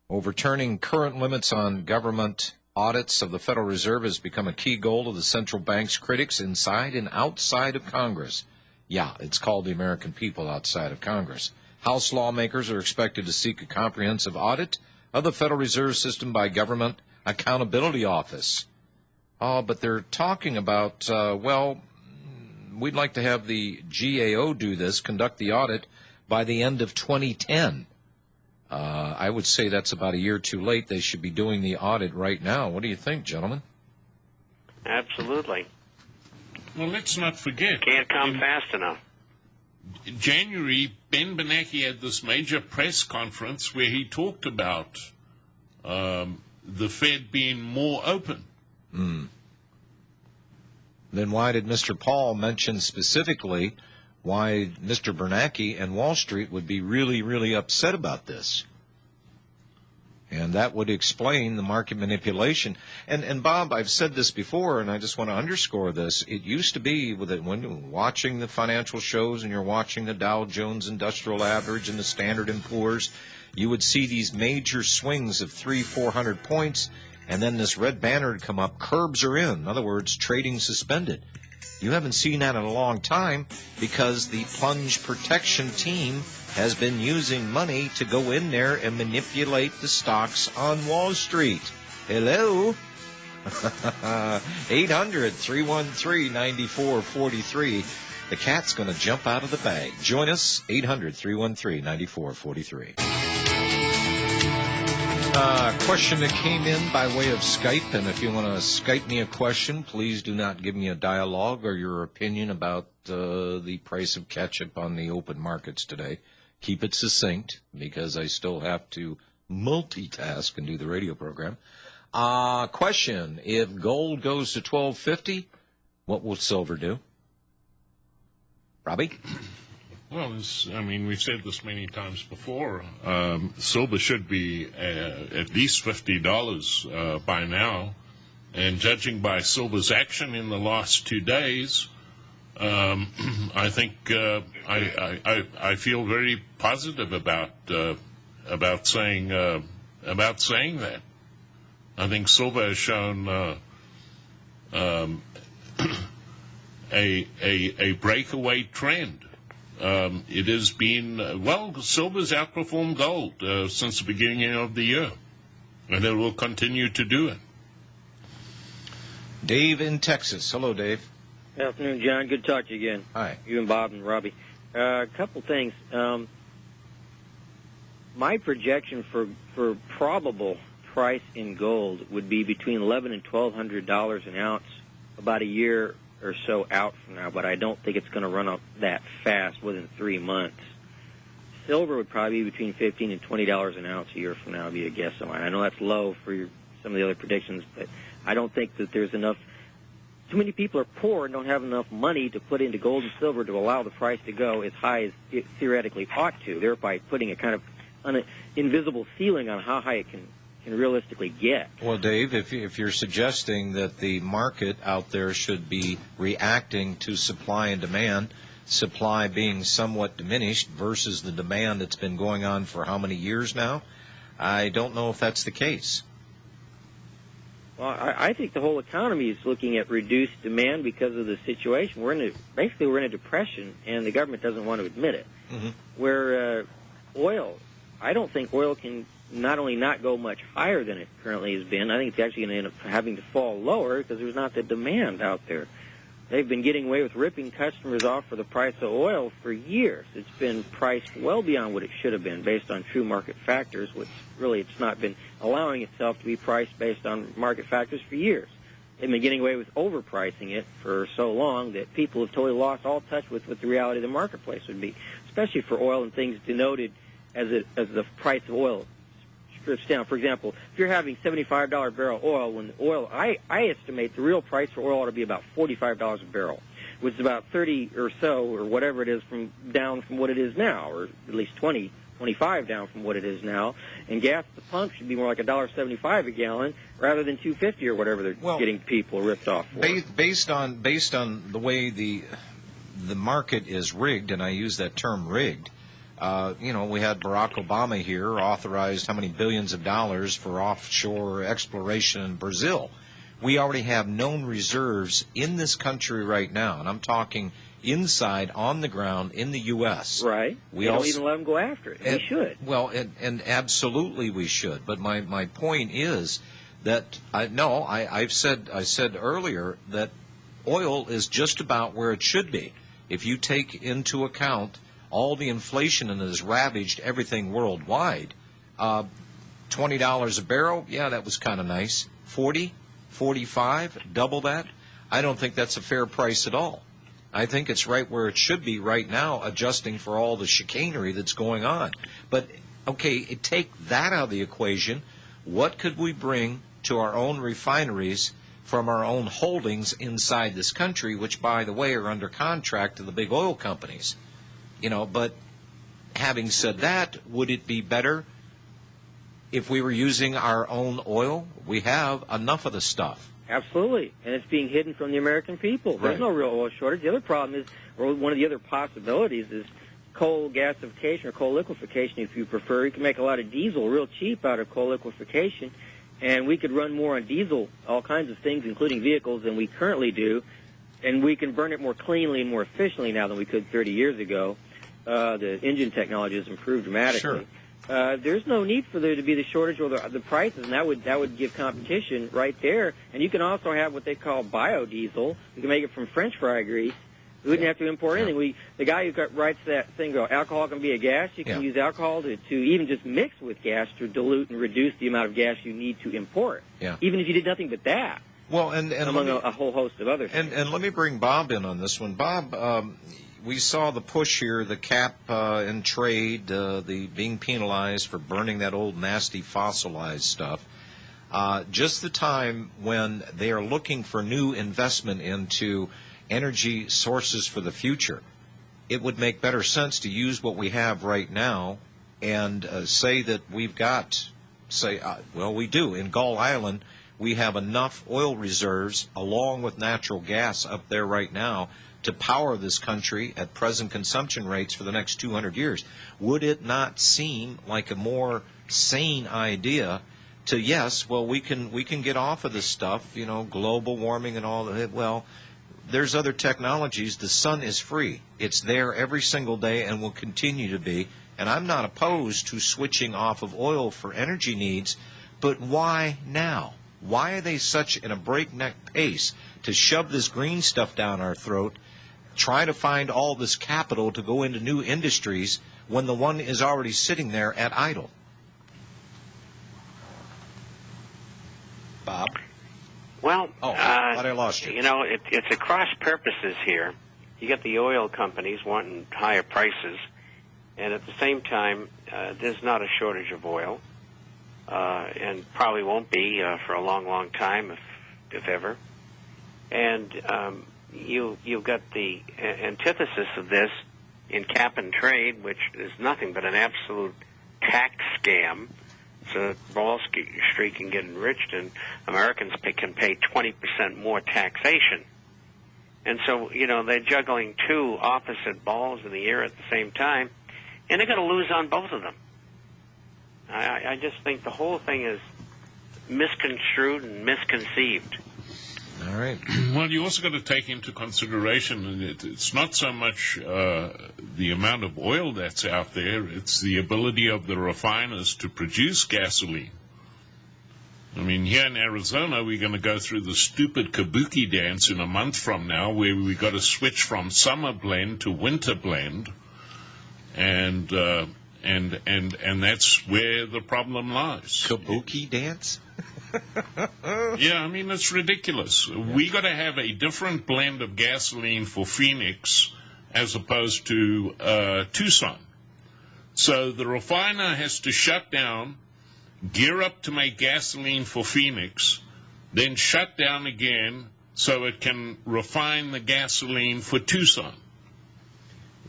Overturning current limits on government audits of the Federal Reserve has become a key goal of the central bank's critics inside and outside of Congress. Yeah, it's called the American people outside of Congress. House lawmakers are expected to seek a comprehensive audit of the Federal Reserve System by Government Accountability Office. Oh, but they're talking about, we'd like to have the GAO do this, conduct the audit by the end of 2010. I would say that's about a year too late. They should be doing the audit right now. What do you think, gentlemen? Absolutely. Well, let's not forget. Can't come fast enough. In January, Ben Bernanke had this major press conference where he talked about the Fed being more open. Then why did Mr. Paul mention specifically why Mr. Bernanke and Wall Street would be really, really upset about this? And that would explain the market manipulation. And Bob, I've said this before, and I just want to underscore this. It used to be when you're watching the financial shows and you're watching the Dow Jones Industrial Average and the Standard & Poor's, you would see these major swings of 300-400 points, and then this red banner would come up, curbs are in. In other words, trading suspended. You haven't seen that in a long time because the plunge protection team has been using money to go in there and manipulate the stocks on Wall Street. Hello? 800-313-9443. The cat's going to jump out of the bag. Join us, 800-313-9443. Question that came in by way of Skype, and if you want to Skype me a question, please do not give me a dialogue or your opinion about the price of ketchup on the open markets today. Keep it succinct, because I still have to multitask and do the radio program. Question, if gold goes to $12.50, what will silver do? Robbie? Well, we've said this many times before. Silver should be at least $50 by now. And judging by silver's action in the last 2 days, I think I feel very positive about saying that. I think silver has shown a breakaway trend. It has been, silver's outperformed gold since the beginning of the year, and it will continue to do it. Dave in Texas. Hello, Dave. Good afternoon, John. Good to talk to you again. Hi. You and Bob and Robbie. A couple things. My projection for probable price in gold would be between $1,100 and $1,200 an ounce about a year or so out from now, but I don't think it's going to run up that fast within 3 months. Silver would probably be between $15 and $20 an ounce a year from now, would be a guess of mine. I know that's low for some of the other predictions, but I don't think that there's enough. Too many people are poor and don't have enough money to put into gold and silver to allow the price to go as high as it theoretically ought to, thereby putting a kind of an invisible ceiling on how high it can realistically get. Well, Dave, if you're suggesting that the market out there should be reacting to supply and demand, supply being somewhat diminished versus the demand that's been going on for how many years now, I don't know if that's the case. Well, I think the whole economy is looking at reduced demand because of the situation. We're in a depression, and the government doesn't want to admit it. Mm-hmm. Where oil, I don't think oil can not only not go much higher than it currently has been, I think it's actually going to end up having to fall lower because there's not the demand out there. They've been getting away with ripping customers off for the price of oil for years. It's been priced well beyond what it should have been based on true market factors, which really it's not been allowing itself to be priced based on market factors for years. They've been getting away with overpricing it for so long that people have totally lost all touch with what the reality of the marketplace would be, especially for oil and things denoted as the price of oil strips down. For example, if you're having $75 barrel oil, when oil, I estimate the real price for oil ought to be about $45 a barrel, which is about 30 or so, or whatever it is, down from what it is now, or at least 25 down from what it is now. And gas at the pump should be more like $1.75 a gallon rather than $2.50 or whatever they're getting people ripped off for. Based on the way the market is rigged, and I use that term rigged, We had Barack Obama here, authorized how many billions of dollars for offshore exploration in Brazil. We already have known reserves in this country right now, and I'm talking inside, on the ground, in the U.S. Right. We don't also, even let them go after it. We should. Well, and absolutely we should. But my point is that I said earlier that oil is just about where it should be. If you take into account all the inflation that has ravaged everything worldwide, $20 a barrel, yeah, that was kind of nice. 40, 45, double that. I don't think that's a fair price at all. I think it's right where it should be right now, adjusting for all the chicanery that's going on. But, okay, take that out of the equation. What could we bring to our own refineries from our own holdings inside this country, which, by the way, are under contract to the big oil companies? But having said that, would it be better if we were using our own oil? We have enough of the stuff. Absolutely, and it's being hidden from the American people. Right. There's no real oil shortage. The other problem is, or one of the other possibilities is coal gasification or coal liquefaction, if you prefer. You can make a lot of diesel real cheap out of coal liquefaction, and we could run more on diesel, all kinds of things, including vehicles, than we currently do, and we can burn it more cleanly and more efficiently now than we could 30 years ago. The engine technology has improved dramatically. Sure. There's no need for there to be the shortage or the prices, and that would give competition right there. And you can also have what they call biodiesel. You can make it from French fry grease. We wouldn't have to import anything. The guy who writes that thing, alcohol can be a gas. You can use alcohol to even just mix with gas to dilute and reduce the amount of gas you need to import. Yeah. Even if you did nothing but that. Well, and among a whole host of other things. And let me bring Bob in on this one. Bob, we saw the push here, the cap in trade, the being penalized for burning that old nasty fossilized stuff. Just the time when they are looking for new investment into energy sources for the future, it would make better sense to use what we have right now and say that we've got, we do. In Gull Island, we have enough oil reserves along with natural gas up there right now to power this country at present consumption rates for the next 200 years. Would it not seem like a more sane idea to, we can get off of this stuff, global warming and all that. Well, there's other technologies. The sun is free. It's there every single day and will continue to be. And I'm not opposed to switching off of oil for energy needs, but why now? Why are they such in a breakneck pace to shove this green stuff down our throat, try to find all this capital to go into new industries when the one is already sitting there at idle? Bob? Well, thought I lost you. It's across purposes here. You get the oil companies wanting higher prices, and at the same time, there's not a shortage of oil, and probably won't be for a long, long time, if ever. And you've got the antithesis of this in cap and trade, which is nothing but an absolute tax scam. So Wall Street can get enriched, and Americans can pay 20% more taxation. And so, they're juggling two opposite balls in the air at the same time, and they're going to lose on both of them. I just think the whole thing is misconstrued and misconceived. All right. Well, you also got to take into consideration, it's not so much the amount of oil that's out there, it's the ability of the refiners to produce gasoline. I mean, here in Arizona, we're going to go through the stupid kabuki dance in a month from now, where we've got to switch from summer blend to winter blend, and that's where the problem lies. Kabuki dance? Yeah, I mean, it's ridiculous. Yeah. We got to have a different blend of gasoline for Phoenix as opposed to Tucson. So the refiner has to shut down, gear up to make gasoline for Phoenix, then shut down again so it can refine the gasoline for Tucson.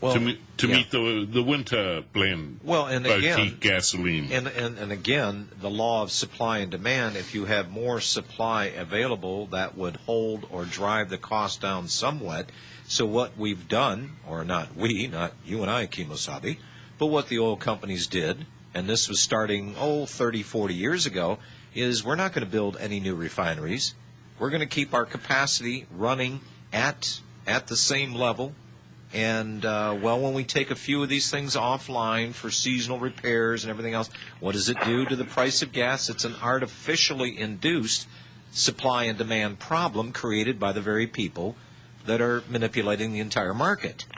Well, to meet the winter blend, and again, gasoline. And again, the law of supply and demand, if you have more supply available, that would hold or drive the cost down somewhat. So what we've done, or not you and I, Kimosabe, But what the oil companies did, and this was starting, 30, 40 years ago, is we're not going to build any new refineries. We're going to keep our capacity running at the same level. And, when we take a few of these things offline for seasonal repairs and everything else, what does it do to the price of gas? It's an artificially induced supply and demand problem created by the very people that are manipulating the entire market.